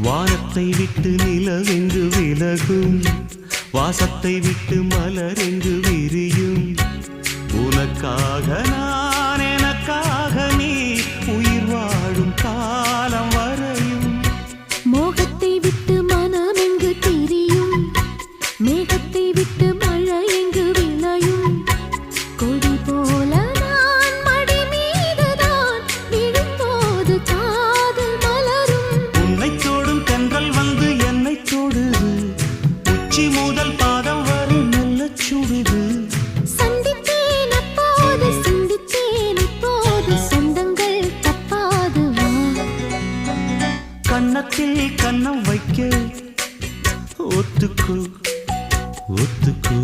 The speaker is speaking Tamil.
வானத்தை விட்டு நிலவென்று விலகும், வாசத்தை விட்டு மலரென்று விரியும். உனக்காக நான், எனக்காக நீ, உயிர் வாழும் காலம் வரையும். மோகத்தை விட்டு மனம் எங்கு திரியும், மேகத்தை விட்டு மழை எங்கு விளையும். கொடி போல நான் மடி மீதுதான் விழும்போது காதல் மலரும். உன்னை தோடும் தென்றல் வந்து என்னை தொடுது, உச்சி முதல் பாதம் வரை நல்ல சுடுது. சந்தித்தேன் அப்போது, சிந்தித்தேன் இப்போது, சொந்தங்கள் தப்பாது வா. கன்னத்தில் கன்னம் வைக்க ஒத்துக்கோ ஒத்துக்கோ.